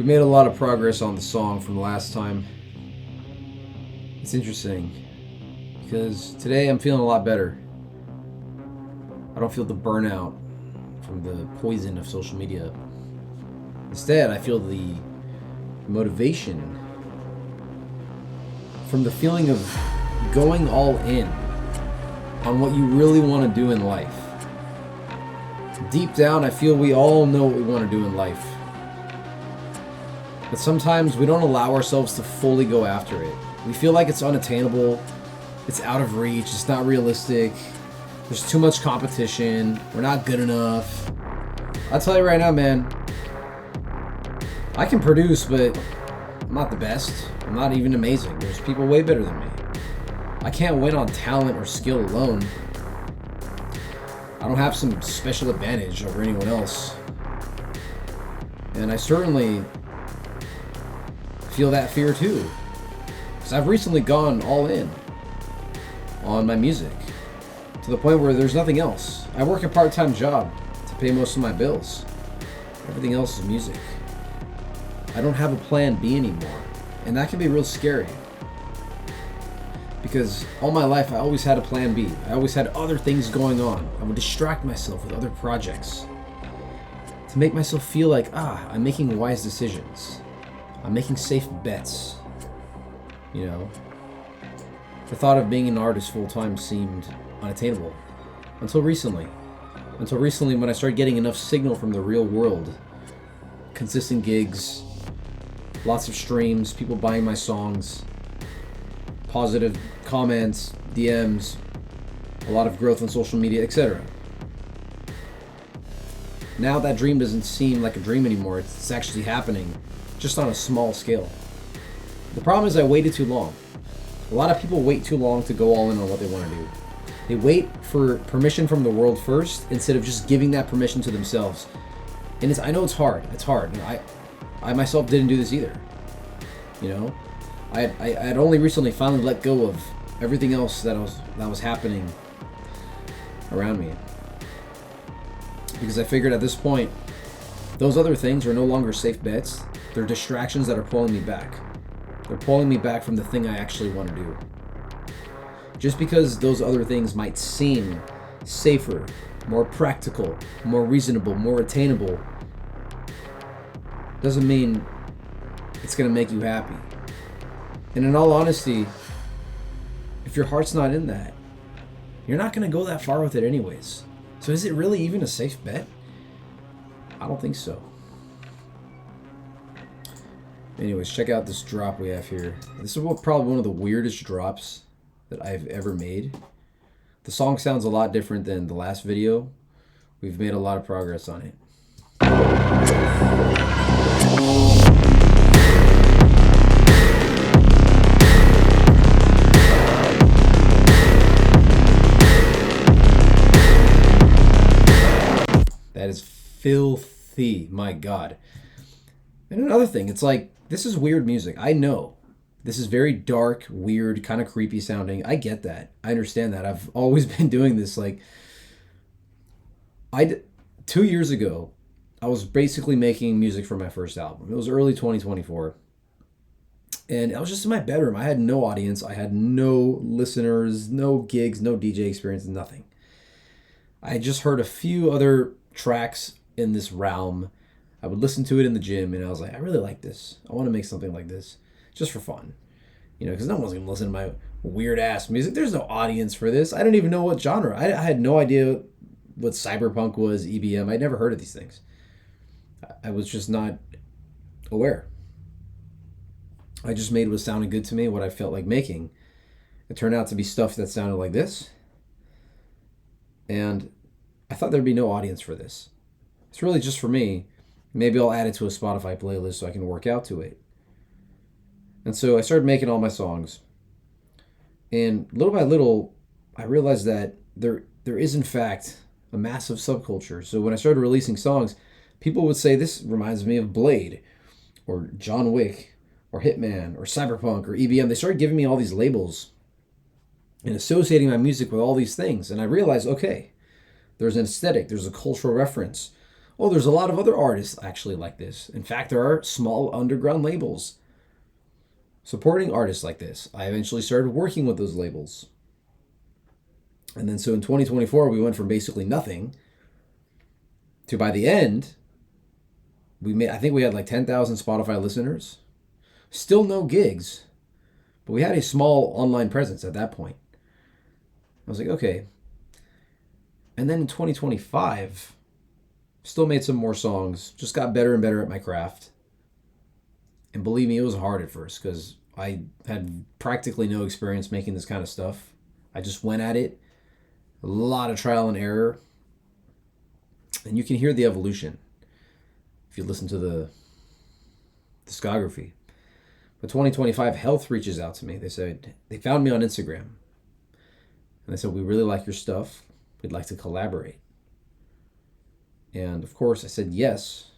We made a lot of progress on the song from the last time. It's interesting because today I'm feeling a lot better. I don't feel the burnout from the poison of social media. Instead, I feel the motivation from the feeling of going all in on what you really want to do in life. Deep down, I feel we all know what we want to do in life. But sometimes we don't allow ourselves to fully go after it. We feel like it's unattainable, it's out of reach, it's not realistic, there's too much competition, we're not good enough. I'll tell you right now, man, I can produce, but I'm not the best. I'm not even amazing. There's people way better than me. I can't win on talent or skill alone. I don't have some special advantage over anyone else. And I certainly feel that fear too. Because I've recently gone all in on my music to the point where there's nothing else. I work a part-time job to pay most of my bills. Everything else is music. I don't have a plan B anymore. And that can be real scary. Because all my life I always had a plan B. I always had other things going on. I would distract myself with other projects to make myself feel like, I'm making wise decisions. I'm making safe bets. You know? The thought of being an artist full-time seemed unattainable. Until recently. Until recently when I started getting enough signal from the real world. Consistent gigs, lots of streams, people buying my songs, positive comments, DMs, a lot of growth on social media, etc. Now that dream doesn't seem like a dream anymore. It's actually happening, just on a small scale. The problem is I waited too long. A lot of people wait too long to go all in on what they want to do. They wait for permission from the world first instead of just giving that permission to themselves. And I know it's hard. It's hard. And I myself didn't do this either. You know, I had only recently finally let go of everything else that was happening around me, because I figured at this point those other things are no longer safe bets. They're distractions that are pulling me back. They're pulling me back from the thing I actually want to do. Just because those other things might seem safer, more practical, more reasonable, more attainable, doesn't mean it's going to make you happy. And in all honesty, if your heart's not in that, you're not going to go that far with it anyways. So is it really even a safe bet? I don't think so. Anyways, check out this drop we have here. This is probably one of the weirdest drops that I've ever made. The song sounds a lot different than the last video. We've made a lot of progress on it. That is filthy, my God. And another thing, it's like, this is weird music. I know. This is very dark, weird, kind of creepy sounding. I get that. I understand that. I've always been doing this. Like, 2 years ago, I was basically making music for my first album. It was early 2024. And I was just in my bedroom. I had no audience. I had no listeners, no gigs, no DJ experience, nothing. I had just heard a few other tracks in this realm. I would listen to it in the gym, and I was like, I really like this. I want to make something like this, just for fun. You know, because no one's going to listen to my weird-ass music. There's no audience for this. I didn't even know what genre. I had no idea what cyberpunk was, EBM. I'd never heard of these things. I was just not aware. I just made what sounded good to me, what I felt like making. It turned out to be stuff that sounded like this. And I thought there'd be no audience for this. It's really just for me. Maybe I'll add it to a Spotify playlist so I can work out to it. And so I started making all my songs. And little by little, I realized that there is, in fact, a massive subculture. So when I started releasing songs, people would say, this reminds me of Blade, or John Wick, or Hitman, or Cyberpunk, or EBM. They started giving me all these labels and associating my music with all these things. And I realized, okay, there's an aesthetic, there's a cultural reference. Oh, there's a lot of other artists actually like this. In fact, there are small underground labels supporting artists like this. I eventually started working with those labels. And then so in 2024, we went from basically nothing to, by the end, I think we had like 10,000 Spotify listeners. Still no gigs, but we had a small online presence at that point. I was like, okay. And then in 2025, still made some more songs, just got better and better at my craft. And believe me, it was hard at first because I had practically no experience making this kind of stuff. I just went at it. A lot of trial and error. And you can hear the evolution if you listen to the discography. But 2025, Health reaches out to me. They found me on Instagram. And they said, we really like your stuff. We'd like to collaborate. And of course, I said yes.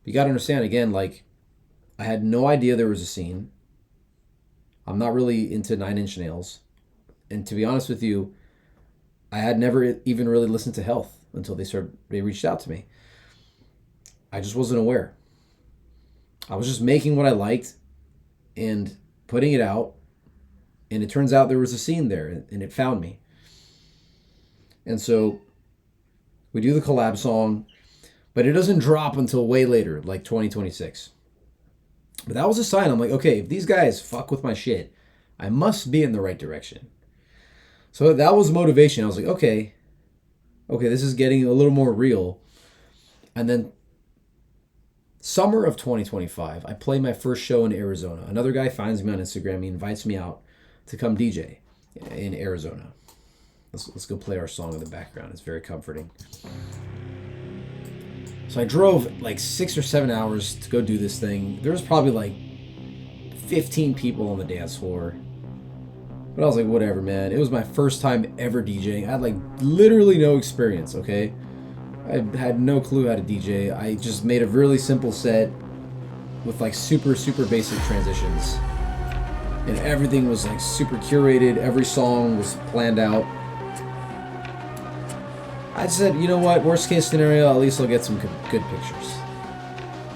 But you got to understand, again, like, I had no idea there was a scene. I'm not really into Nine Inch Nails. And to be honest with you, I had never even really listened to Health until they reached out to me. I just wasn't aware. I was just making what I liked and putting it out. And it turns out there was a scene there and it found me. And so we do the collab song, but it doesn't drop until way later, like 2026. But that was a sign. I'm like, okay, if these guys fuck with my shit, I must be in the right direction. So that was motivation. I was like, okay, this is getting a little more real. And then summer of 2025, I play my first show in Arizona. Another guy finds me on Instagram. He invites me out to come DJ in Arizona. Let's go play our song in the background. It's very comforting. So I drove like 6 or 7 hours to go do this thing. There was probably like 15 people on the dance floor. But I was like, whatever, man. It was my first time ever DJing. I had like literally no experience, okay? I had no clue how to DJ. I just made a really simple set with like super basic transitions. And everything was like super curated. Every song was planned out. I said, you know what, worst case scenario, at least I'll get some good pictures.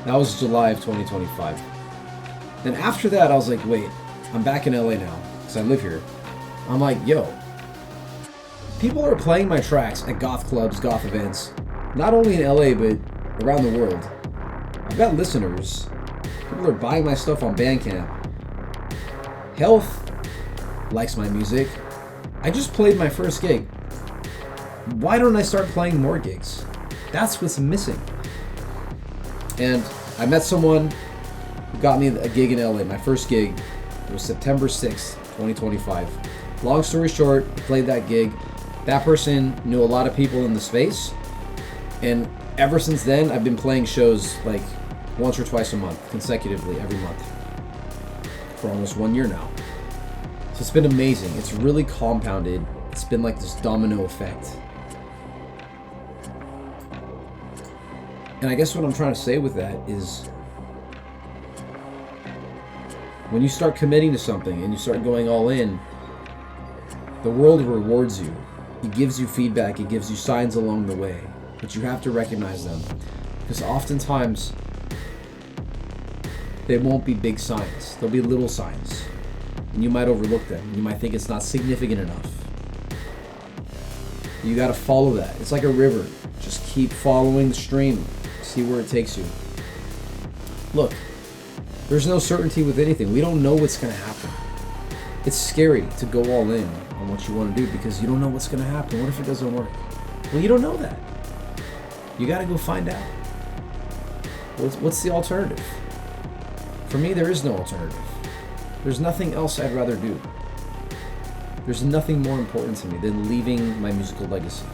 That was July of 2025. Then after that, I was like, wait, I'm back in LA now, because I live here. I'm like, yo, people are playing my tracks at goth clubs, goth events, not only in LA, but around the world. I've got listeners. People are buying my stuff on Bandcamp. Health likes my music. I just played my first gig. Why don't I start playing more gigs? That's what's missing. And I met someone who got me a gig in LA. My first gig was September 6th, 2025. Long story short, I played that gig. That person knew a lot of people in the space. And ever since then, I've been playing shows like once or twice a month, consecutively, every month. For almost 1 year now. So it's been amazing. It's really compounded. It's been like this domino effect. And I guess what I'm trying to say with that is when you start committing to something and you start going all in, the world rewards you. It gives you feedback. It gives you signs along the way. But you have to recognize them. Because oftentimes, they won't be big signs. They'll be little signs. And you might overlook them. You might think it's not significant enough. You got to follow that. It's like a river. Just keep following the stream. See where it takes you. Look, there's no certainty with anything. We don't know what's going to happen. It's scary to go all in on what you want to do because you don't know what's going to happen. What if it doesn't work? Well, you don't know that. You got to go find out. What's the alternative? For me, there is no alternative. There's nothing else I'd rather do. There's nothing more important to me than leaving my musical legacy.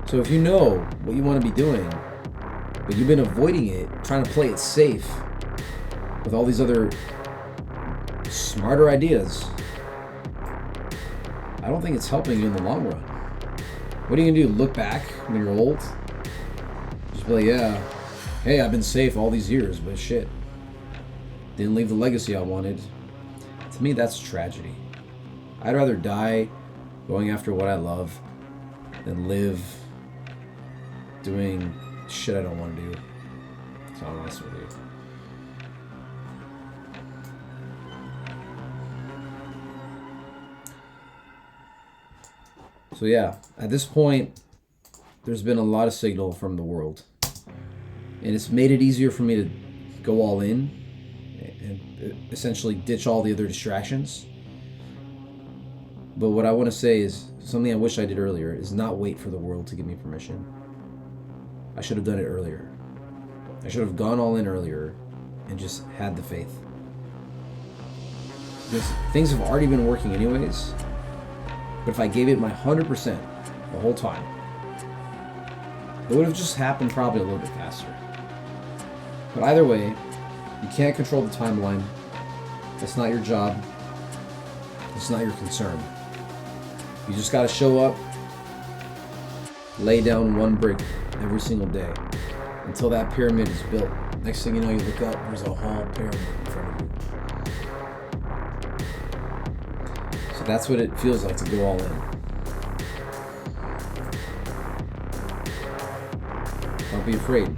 So if you know what you want to be doing, but you've been avoiding it, trying to play it safe with all these other smarter ideas, I don't think it's helping you in the long run. What are you going to do? Look back when you're old? Just be like, yeah, hey, I've been safe all these years, but shit, didn't leave the legacy I wanted. To me, that's tragedy. I'd rather die going after what I love than live doing shit I don't want to do. So I'm honest with you. So yeah, at this point, there's been a lot of signal from the world. And it's made it easier for me to go all in and essentially ditch all the other distractions. But what I want to say is, something I wish I did earlier, is not wait for the world to give me permission. I should have done it earlier. I should have gone all in earlier and just had the faith. Because things have already been working anyways. But if I gave it my 100% the whole time, it would have just happened probably a little bit faster. But either way, you can't control the timeline. That's not your job. It's not your concern. You just gotta show up, lay down one brick every single day until that pyramid is built. Next thing you know, you look up, there's a whole pyramid in front of you. So that's what it feels like to go all in. Don't be afraid.